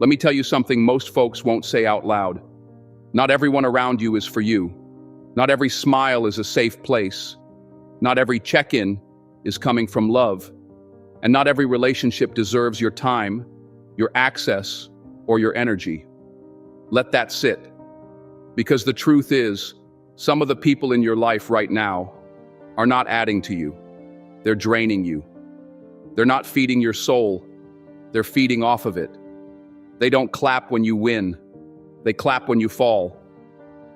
Let me tell you something most folks won't say out loud. Not everyone around you is for you. Not every smile is a safe place. Not every check-in is coming from love. And not every relationship deserves your time, your access, or your energy. Let that sit. Because the truth is, some of the people in your life right now are not adding to you. They're draining you. They're not feeding your soul. They're feeding off of it. They don't clap when you win. They clap when you fall.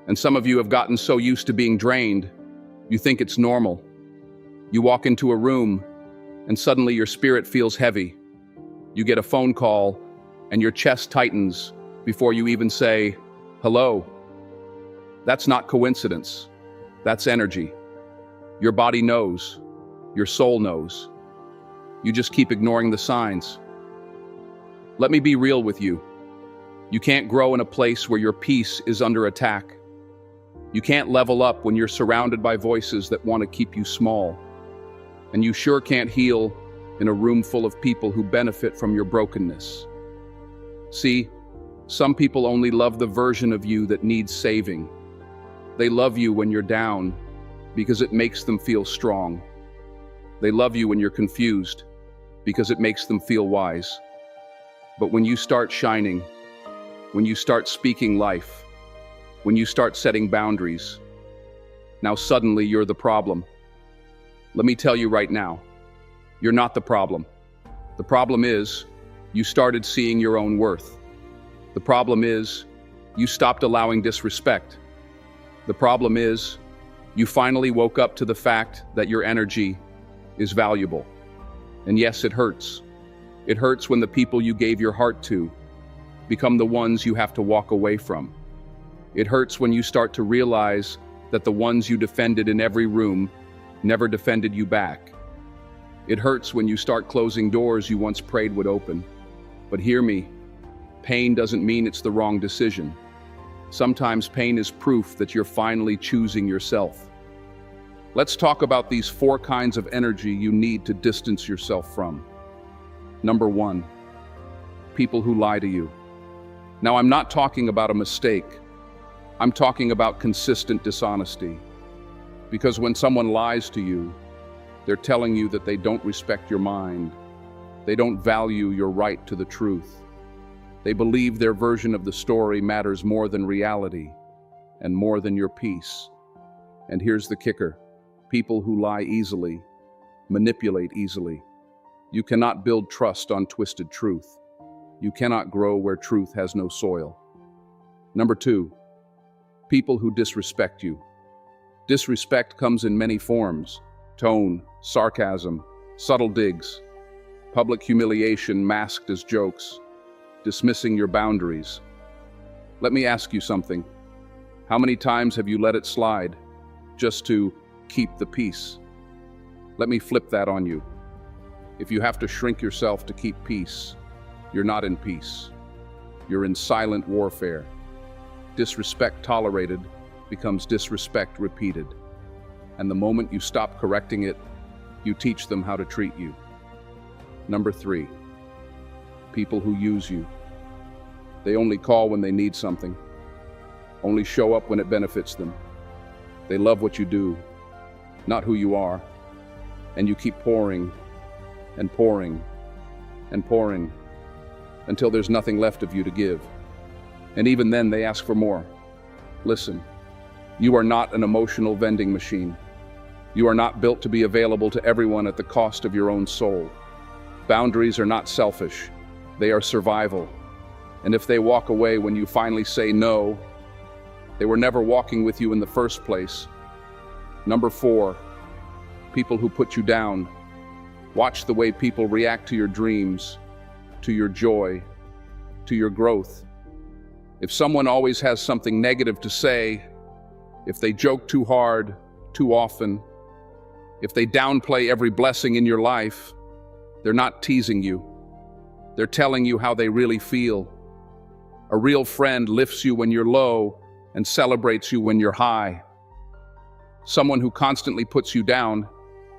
And some of you have gotten so used to being drained, you think it's normal. You walk into a room, and suddenly your spirit feels heavy. You get a phone call, and your chest tightens before you even say, hello. That's not coincidence. That's energy. Your body knows. Your soul knows. You just keep ignoring the signs. Let me be real with you. You can't grow in a place where your peace is under attack. You can't level up when you're surrounded by voices that want to keep you small. And you sure can't heal in a room full of people who benefit from your brokenness. See, some people only love the version of you that needs saving. They love you when you're down because it makes them feel strong. They love you when you're confused because it makes them feel wise. But when you start shining, when you start speaking life, when you start setting boundaries, now suddenly you're the problem. Let me tell you right now, you're not the problem. The problem is, you started seeing your own worth. The problem is, you stopped allowing disrespect. The problem is, you finally woke up to the fact that your energy is valuable. And yes, it hurts. It hurts when the people you gave your heart to become the ones you have to walk away from. It hurts when you start to realize that the ones you defended in every room never defended you back. It hurts when you start closing doors you once prayed would open. But hear me, pain doesn't mean it's the wrong decision. Sometimes pain is proof that you're finally choosing yourself. Let's talk about these 4 kinds of energy you need to distance yourself from. Number 1, people who lie to you. Now, I'm not talking about a mistake. I'm talking about consistent dishonesty. Because when someone lies to you, they're telling you that they don't respect your mind. They don't value your right to the truth. They believe their version of the story matters more than reality and more than your peace. And here's the kicker. People who lie easily, manipulate easily. You cannot build trust on twisted truth. You cannot grow where truth has no soil. Number 2, people who disrespect you. Disrespect comes in many forms: tone, sarcasm, subtle digs, public humiliation masked as jokes, dismissing your boundaries. Let me ask you something. How many times have you let it slide just to keep the peace? Let me flip that on you. If you have to shrink yourself to keep peace, you're not in peace. You're in silent warfare. Disrespect tolerated becomes disrespect repeated. And the moment you stop correcting it, you teach them how to treat you. Number 3, people who use you. They only call when they need something, only show up when it benefits them. They love what you do, not who you are. And you keep pouring and pouring and pouring until there's nothing left of you to give. And even then they ask for more. Listen, you are not an emotional vending machine. You are not built to be available to everyone at the cost of your own soul. Boundaries are not selfish. They are survival. And if they walk away when you finally say no, they were never walking with you in the first place. Number 4, people who put you down. Watch the way people react to your dreams, to your joy, to your growth. If someone always has something negative to say, if they joke too hard, too often, if they downplay every blessing in your life, they're not teasing you. They're telling you how they really feel. A real friend lifts you when you're low and celebrates you when you're high. Someone who constantly puts you down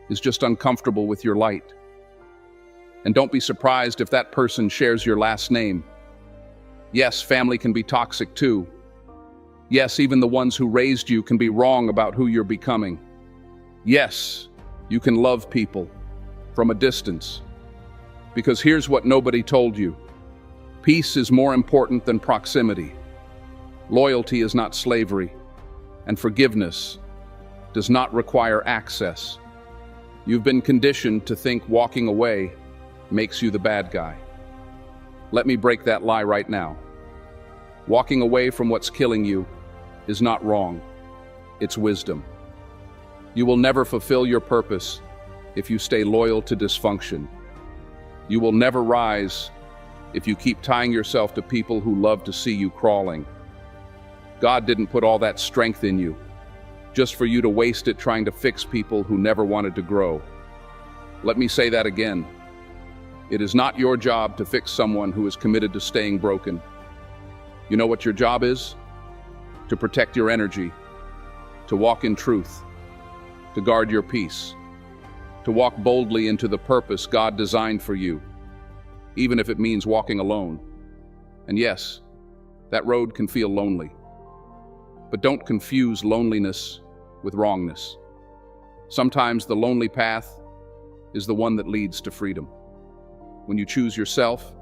is just uncomfortable with your light. And don't be surprised if that person shares your last name. Yes, family can be toxic too. Yes, even the ones who raised you can be wrong about who you're becoming. Yes, you can love people from a distance. Because here's what nobody told you. Peace is more important than proximity. Loyalty is not slavery, and forgiveness does not require access. You've been conditioned to think walking away makes you the bad guy. Let me break that lie right now. Walking away from what's killing you is not wrong. It's wisdom. You will never fulfill your purpose if you stay loyal to dysfunction. You will never rise if you keep tying yourself to people who love to see you crawling. God didn't put all that strength in you just for you to waste it trying to fix people who never wanted to grow. Let me say that again. It is not your job to fix someone who is committed to staying broken. You know what your job is? To protect your energy, to walk in truth, to guard your peace, to walk boldly into the purpose God designed for you, even if it means walking alone. And yes, that road can feel lonely. But don't confuse loneliness with wrongness. Sometimes the lonely path is the one that leads to freedom. When you choose yourself,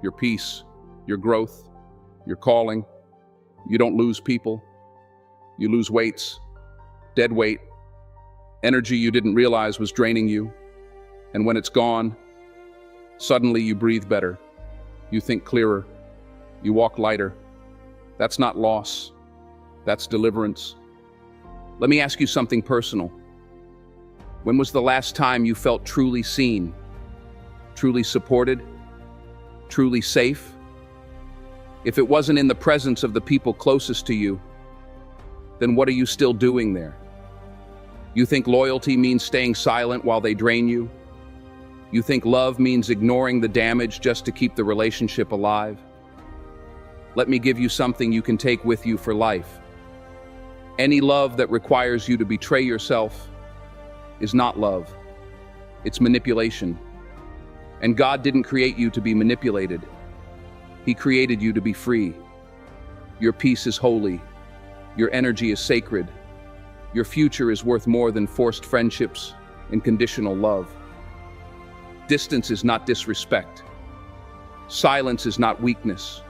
your peace, your growth, your calling, you don't lose people. You lose weights, dead weight, energy you didn't realize was draining you. And when it's gone, suddenly you breathe better. You think clearer. You walk lighter. That's not loss. That's deliverance. Let me ask you something personal. When was the last time you felt truly seen, truly supported, truly safe? If it wasn't in the presence of the people closest to you, then what are you still doing there? You think loyalty means staying silent while they drain you? You think love means ignoring the damage just to keep the relationship alive? Let me give you something you can take with you for life. Any love that requires you to betray yourself is not love. It's manipulation. And God didn't create you to be manipulated. He created you to be free. Your peace is holy. Your energy is sacred. Your future is worth more than forced friendships and conditional love. Distance is not disrespect. Silence is not weakness.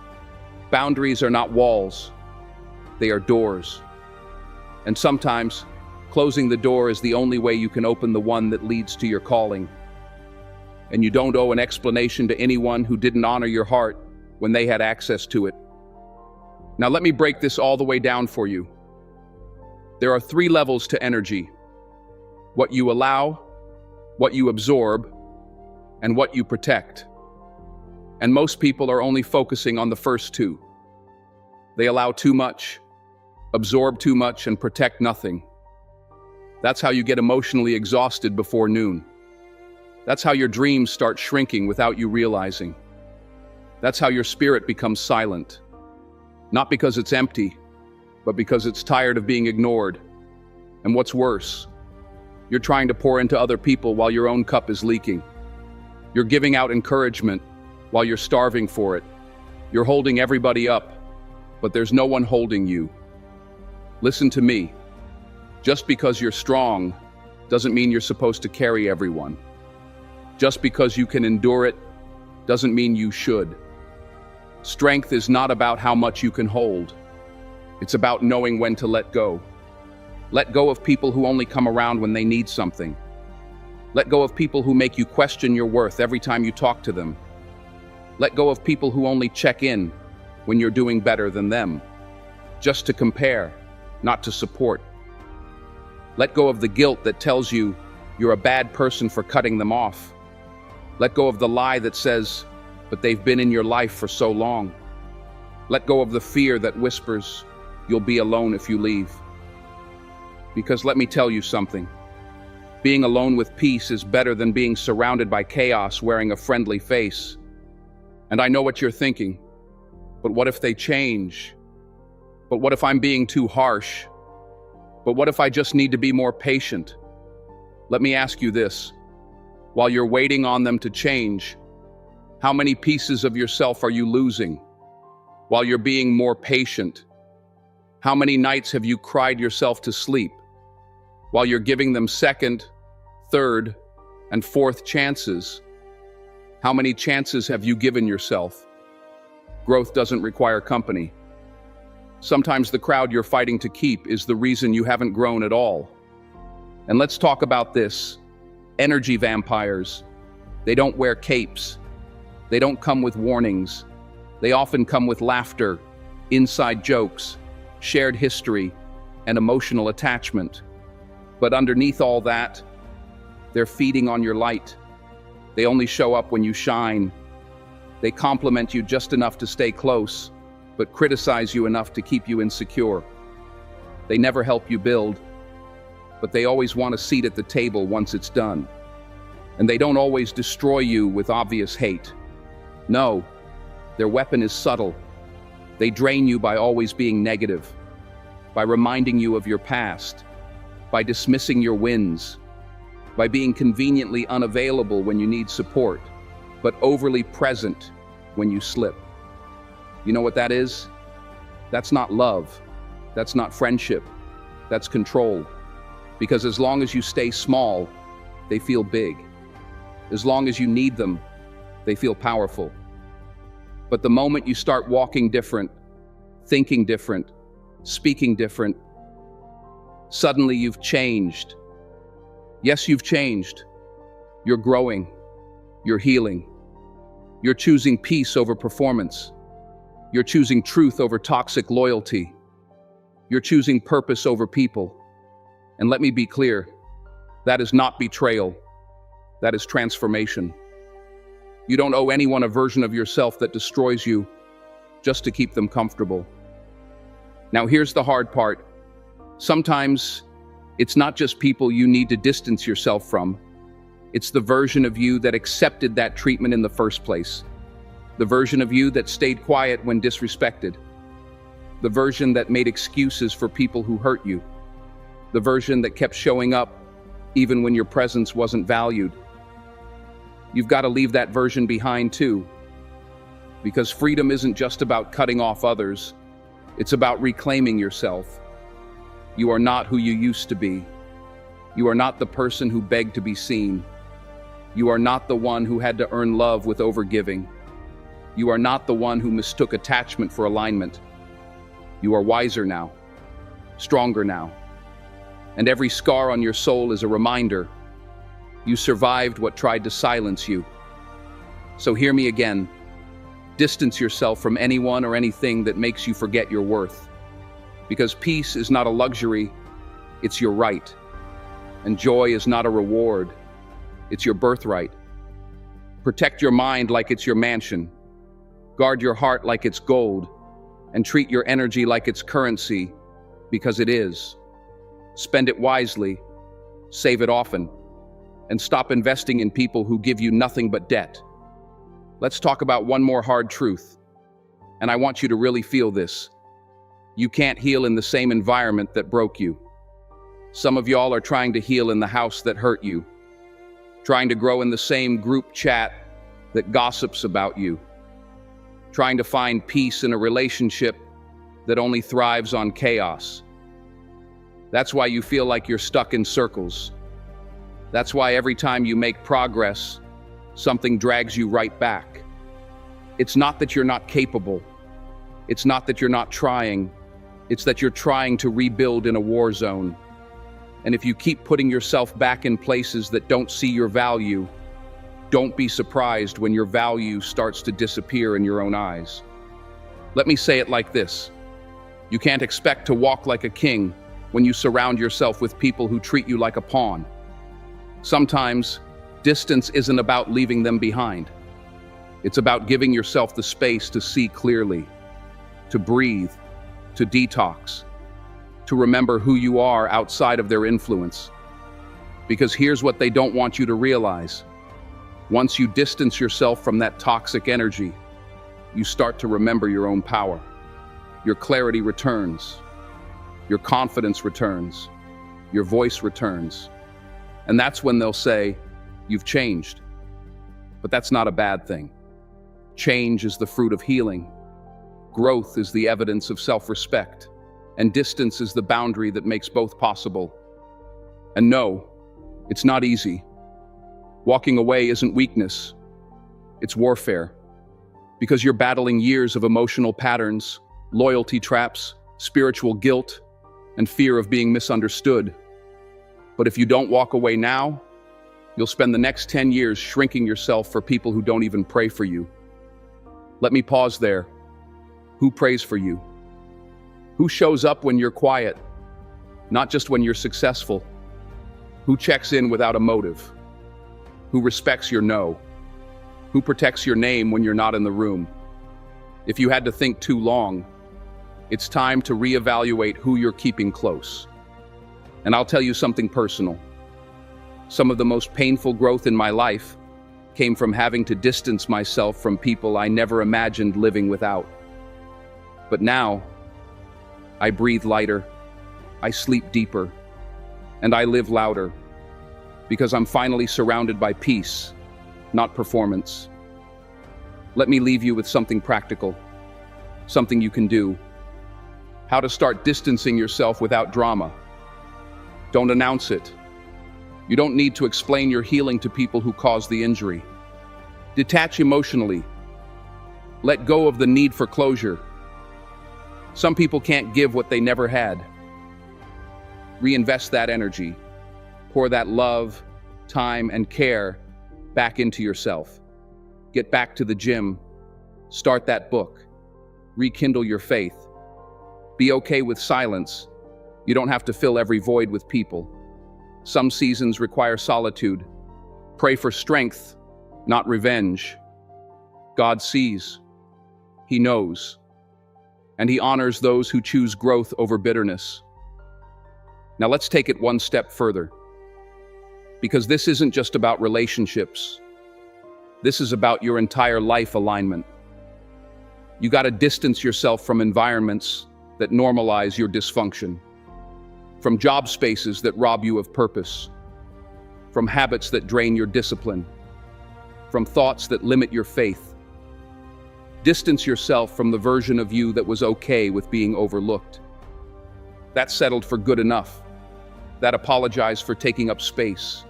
Boundaries are not walls. They are doors. And sometimes, closing the door is the only way you can open the one that leads to your calling. And you don't owe an explanation to anyone who didn't honor your heart when they had access to it. Now let me break this all the way down for you. There are 3 levels to energy: what you allow, what you absorb, and what you protect. And most people are only focusing on the first 2. They allow too much, absorb too much, and protect nothing. That's how you get emotionally exhausted before noon. That's how your dreams start shrinking without you realizing. That's how your spirit becomes silent. Not because it's empty, but because it's tired of being ignored. And what's worse, you're trying to pour into other people while your own cup is leaking. You're giving out encouragement while you're starving for it. You're holding everybody up, but there's no one holding you. Listen to me. Just because you're strong doesn't mean you're supposed to carry everyone. Just because you can endure it doesn't mean you should. Strength is not about how much you can hold. It's about knowing when to let go. Let go of people who only come around when they need something. Let go of people who make you question your worth every time you talk to them. Let go of people who only check in when you're doing better than them, just to compare, not to support. Let go of the guilt that tells you you're a bad person for cutting them off. Let go of the lie that says, but they've been in your life for so long. Let go of the fear that whispers, you'll be alone if you leave. Because let me tell you something. Being alone with peace is better than being surrounded by chaos wearing a friendly face. And I know what you're thinking. But what if they change? But what if I'm being too harsh? But what if I just need to be more patient? Let me ask you this. While you're waiting on them to change, how many pieces of yourself are you losing? while you're being more patient? How many nights have you cried yourself to sleep while you're giving them second, third, and fourth chances? How many chances have you given yourself? Growth doesn't require company. Sometimes the crowd you're fighting to keep is the reason you haven't grown at all. And let's talk about this. Energy vampires. They don't wear capes. They don't come with warnings. They often come with laughter, inside jokes, shared history, and emotional attachment. But underneath all that, they're feeding on your light. They only show up when you shine. They compliment you just enough to stay close, but criticize you enough to keep you insecure. They never help you build, but they always want a seat at the table once it's done. And they don't always destroy you with obvious hate. No, their weapon is subtle. They drain you by always being negative, by reminding you of your past, by dismissing your wins, by being conveniently unavailable when you need support, but overly present when you slip. You know what that is? That's not love. That's not friendship. That's control. Because as long as you stay small, they feel big. As long as you need them, they feel powerful. But the moment you start walking different, thinking different, speaking different, suddenly you've changed. Yes, you've changed. You're growing. You're healing. You're choosing peace over performance. You're choosing truth over toxic loyalty. You're choosing purpose over people. And let me be clear, that is not betrayal. That is transformation. You don't owe anyone a version of yourself that destroys you just to keep them comfortable. Now here's the hard part. Sometimes it's not just people you need to distance yourself from. It's the version of you that accepted that treatment in the first place. The version of you that stayed quiet when disrespected. The version that made excuses for people who hurt you. The version that kept showing up even when your presence wasn't valued. You've got to leave that version behind too. Because freedom isn't just about cutting off others. It's about reclaiming yourself. You are not who you used to be. You are not the person who begged to be seen. You are not the one who had to earn love with overgiving. You are not the one who mistook attachment for alignment. You are wiser now, stronger now. And every scar on your soul is a reminder. You survived what tried to silence you. So hear me again. Distance yourself from anyone or anything that makes you forget your worth. Because peace is not a luxury, it's your right. And joy is not a reward, it's your birthright. Protect your mind like it's your mansion. Guard your heart like it's gold. And treat your energy like it's currency, because it is. Spend it wisely, save it often, and stop investing in people who give you nothing but debt. Let's talk about one more hard truth, and I want you to really feel this. You can't heal in the same environment that broke you. Some of y'all are trying to heal in the house that hurt you, trying to grow in the same group chat that gossips about you, trying to find peace in a relationship that only thrives on chaos. That's why you feel like you're stuck in circles. That's why every time you make progress, something drags you right back. It's not that you're not capable. It's not that you're not trying. It's that you're trying to rebuild in a war zone. And if you keep putting yourself back in places that don't see your value, don't be surprised when your value starts to disappear in your own eyes. Let me say it like this. You can't expect to walk like a king when you surround yourself with people who treat you like a pawn. Sometimes, distance isn't about leaving them behind. It's about giving yourself the space to see clearly, to breathe, to detox, to remember who you are outside of their influence. Because here's what they don't want you to realize. Once you distance yourself from that toxic energy, you start to remember your own power. Your clarity returns. Your confidence returns. Your voice returns. And that's when they'll say, "You've changed." But that's not a bad thing. Change is the fruit of healing. Growth is the evidence of self-respect, and distance is the boundary that makes both possible. And no, it's not easy. Walking away isn't weakness, it's warfare. Because you're battling years of emotional patterns, loyalty traps, spiritual guilt, and fear of being misunderstood. But if you don't walk away now, you'll spend the next 10 years shrinking yourself for people who don't even pray for you. Let me pause there. Who prays for you? Who shows up when you're quiet, not just when you're successful? Who checks in without a motive? Who respects your no? Who protects your name when you're not in the room? If you had to think too long, it's time to reevaluate who you're keeping close. And I'll tell you something personal. Some of the most painful growth in my life came from having to distance myself from people I never imagined living without. But now, I breathe lighter, I sleep deeper, and I live louder, because I'm finally surrounded by peace, not performance. Let me leave you with something practical, something you can do. How to start distancing yourself without drama. Don't announce it. You don't need to explain your healing to people who caused the injury. Detach emotionally. Let go of the need for closure. Some people can't give what they never had. Reinvest that energy. Pour that love, time, and care back into yourself. Get back to the gym. Start that book. Rekindle your faith. Be okay with silence. You don't have to fill every void with people. Some seasons require solitude. Pray for strength, not revenge. God sees. He knows. And He honors those who choose growth over bitterness. Now let's take it one step further. Because this isn't just about relationships. This is about your entire life alignment. You got to distance yourself from environments that normalize your dysfunction. From job spaces that rob you of purpose. From habits that drain your discipline. From thoughts that limit your faith. Distance yourself from the version of you that was okay with being overlooked. That settled for good enough. That apologized for taking up space.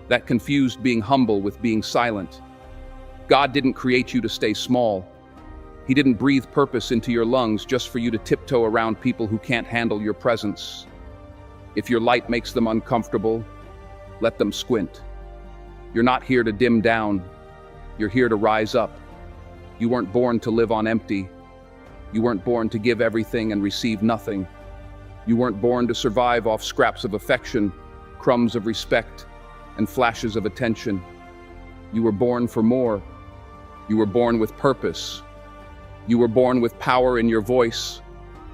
That confused being humble with being silent. God didn't create you to stay small. He didn't breathe purpose into your lungs just for you to tiptoe around people who can't handle your presence. If your light makes them uncomfortable, let them squint. You're not here to dim down. You're here to rise up. You weren't born to live on empty. You weren't born to give everything and receive nothing. You weren't born to survive off scraps of affection, crumbs of respect, and flashes of attention. You were born for more. You were born with purpose. You were born with power in your voice,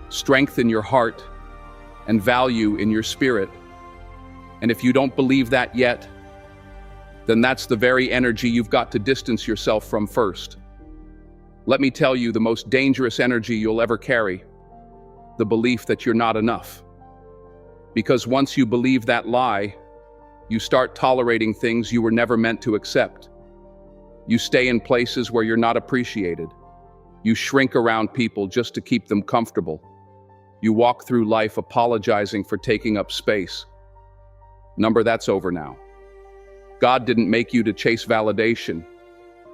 strength in your heart, and value in your spirit. And if you don't believe that yet, then that's the very energy you've got to distance yourself from first. Let me tell you the most dangerous energy you'll ever carry, the belief that you're not enough. Because once you believe that lie, you start tolerating things you were never meant to accept. You stay in places where you're not appreciated. You shrink around people just to keep them comfortable. You walk through life apologizing for taking up space. That's over now. God didn't make you to chase validation.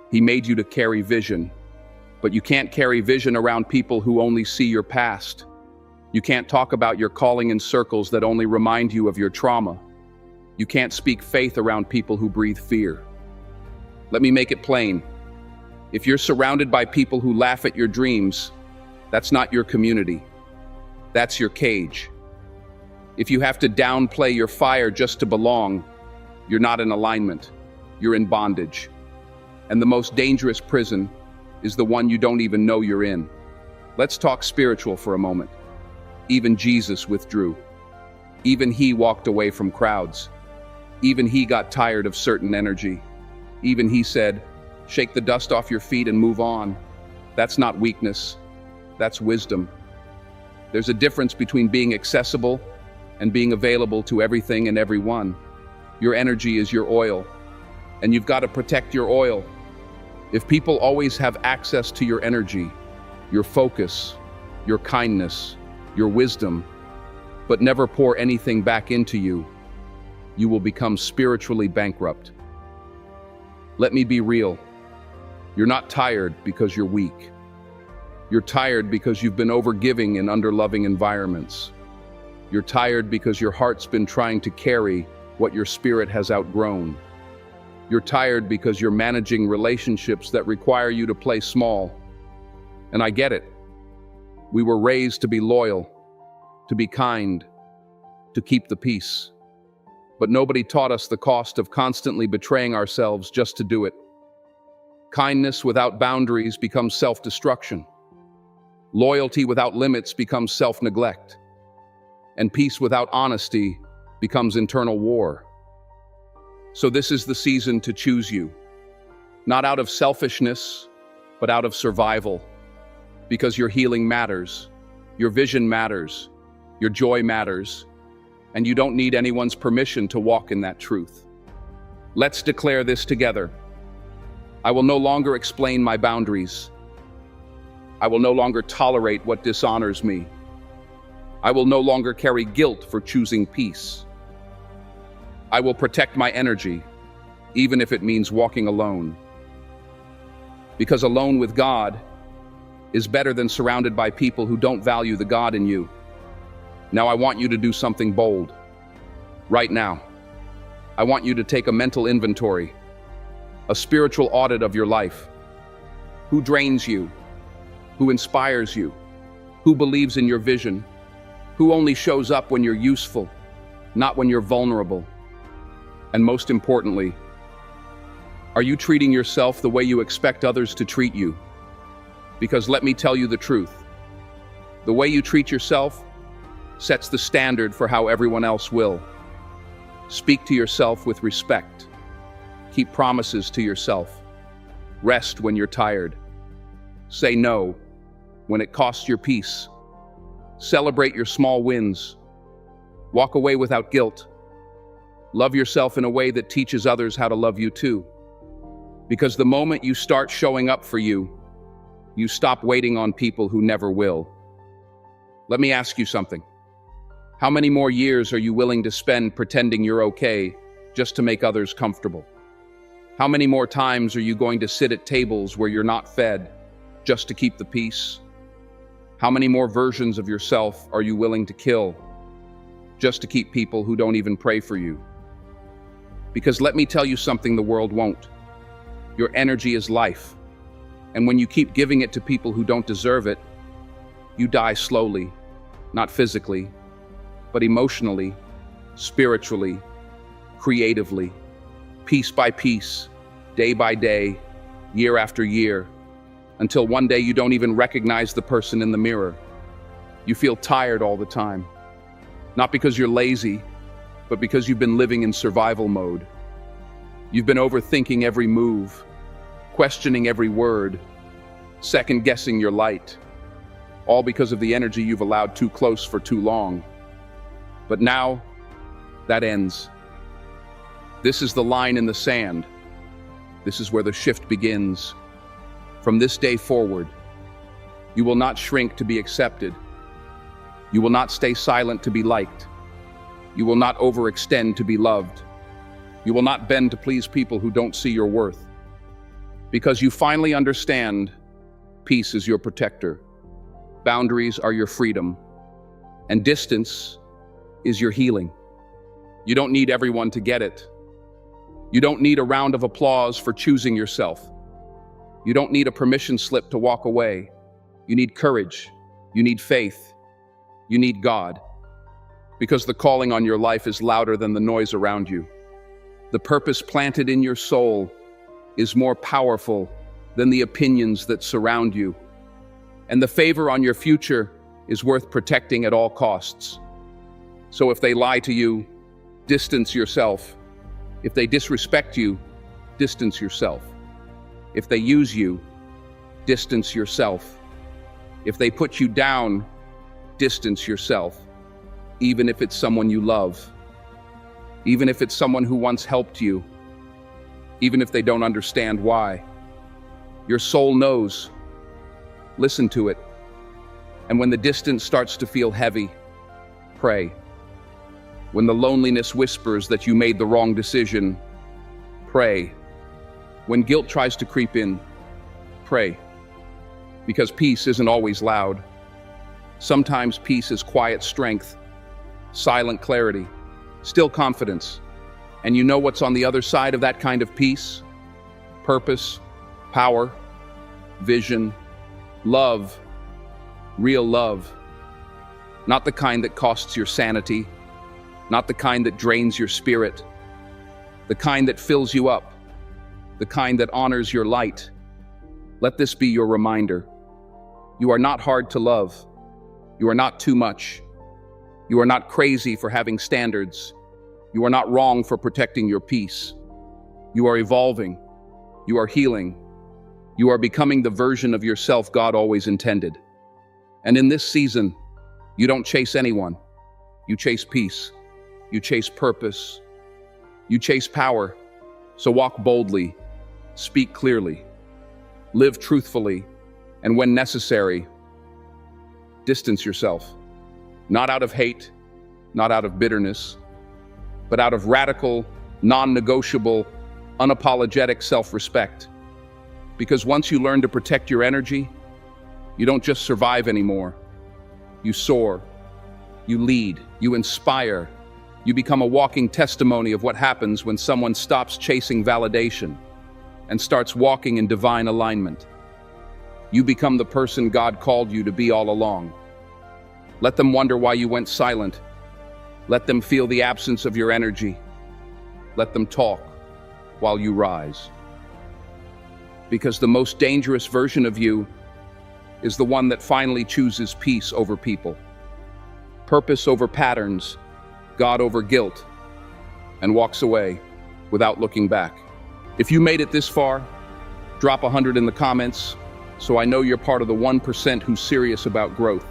He made you to carry vision. But you can't carry vision around people who only see your past. You can't talk about your calling in circles that only remind you of your trauma. You can't speak faith around people who breathe fear. Let me make it plain. If you're surrounded by people who laugh at your dreams, that's not your community. That's your cage. If you have to downplay your fire just to belong, you're not in alignment. You're in bondage. And the most dangerous prison is the one you don't even know you're in. Let's talk spiritual for a moment. Even Jesus withdrew. Even He walked away from crowds. Even He got tired of certain energy. Even He said, "Shake the dust off your feet and move on." That's not weakness. That's wisdom. There's a difference between being accessible and being available to everything and everyone. Your energy is your oil, and you've got to protect your oil. If people always have access to your energy, your focus, your kindness, your wisdom, but never pour anything back into you, you will become spiritually bankrupt. Let me be real. You're not tired because you're weak. You're tired because you've been overgiving in underloving environments. You're tired because your heart's been trying to carry what your spirit has outgrown. You're tired because you're managing relationships that require you to play small. And I get it. We were raised to be loyal, to be kind, to keep the peace. But nobody taught us the cost of constantly betraying ourselves just to do it. Kindness without boundaries becomes self-destruction. Loyalty without limits becomes self-neglect. And peace without honesty becomes internal war. So this is the season to choose you. Not out of selfishness, but out of survival. Because your healing matters, your vision matters, your joy matters, and you don't need anyone's permission to walk in that truth. Let's declare this together. I will no longer explain my boundaries. I will no longer tolerate what dishonors me. I will no longer carry guilt for choosing peace. I will protect my energy, even if it means walking alone. Because alone with God is better than surrounded by people who don't value the God in you. Now I want you to do something bold. Right now, I want you to take a mental inventory, a spiritual audit of your life. Who drains you? Who inspires you? Who believes in your vision? Who only shows up when you're useful, not when you're vulnerable? And most importantly, are you treating yourself the way you expect others to treat you? Because let me tell you the truth. The way you treat yourself sets the standard for how everyone else will. Speak to yourself with respect. Keep promises to yourself. Rest when you're tired. Say no when it costs your peace. Celebrate your small wins. Walk away without guilt. Love yourself in a way that teaches others how to love you too. Because the moment you start showing up for you, you stop waiting on people who never will. Let me ask you something. How many more years are you willing to spend pretending you're okay just to make others comfortable? How many more times are you going to sit at tables where you're not fed just to keep the peace? How many more versions of yourself are you willing to kill just to keep people who don't even pray for you? Because let me tell you something the world won't. Your energy is life. And when you keep giving it to people who don't deserve it, you die slowly, not physically, but emotionally, spiritually, creatively, piece by piece, day by day, year after year, until one day you don't even recognize the person in the mirror. You feel tired all the time, not because you're lazy, but because you've been living in survival mode. You've been overthinking every move, questioning every word, second-guessing your light, all because of the energy you've allowed too close for too long. But now, that ends. This is the line in the sand. This is where the shift begins. From this day forward, you will not shrink to be accepted. You will not stay silent to be liked. You will not overextend to be loved. You will not bend to please people who don't see your worth. Because you finally understand, peace is your protector. Boundaries are your freedom. And distance is your healing. You don't need everyone to get it. You don't need a round of applause for choosing yourself. You don't need a permission slip to walk away. You need courage. You need faith. You need God. Because the calling on your life is louder than the noise around you. The purpose planted in your soul is more powerful than the opinions that surround you. And the favor on your future is worth protecting at all costs. So if they lie to you, distance yourself. If they disrespect you, distance yourself. If they use you, distance yourself. If they put you down, distance yourself. Even if it's someone you love. Even if it's someone who once helped you. Even if they don't understand why. Your soul knows. listen to it. And when the distance starts to feel heavy, pray. When the loneliness whispers that you made the wrong decision, pray. When guilt tries to creep in, pray. Because peace isn't always loud. Sometimes peace is quiet strength, silent clarity, still confidence. And you know what's on the other side of that kind of peace? Purpose, power, vision, love, real love. Not the kind that costs your sanity, not the kind that drains your spirit, the kind that fills you up, the kind that honors your light. Let this be your reminder. You are not hard to love. You are not too much. You are not crazy for having standards. You are not wrong for protecting your peace. You are evolving. You are healing. You are becoming the version of yourself God always intended. And in this season, you don't chase anyone. You chase peace. You chase purpose. You chase power. So walk boldly, speak clearly, live truthfully, and when necessary, distance yourself. Not out of hate, not out of bitterness, but out of radical, non-negotiable, unapologetic self-respect. Because once you learn to protect your energy, you don't just survive anymore. You soar, you lead, you inspire, you become a walking testimony of what happens when someone stops chasing validation and starts walking in divine alignment. You become the person God called you to be all along. Let them wonder why you went silent. Let them feel the absence of your energy. Let them talk while you rise. Because the most dangerous version of you is the one that finally chooses peace over people, purpose over patterns, God over guilt, and walks away without looking back. If you made it this far, drop 100 in the comments so I know you're part of the 1% who's serious about growth.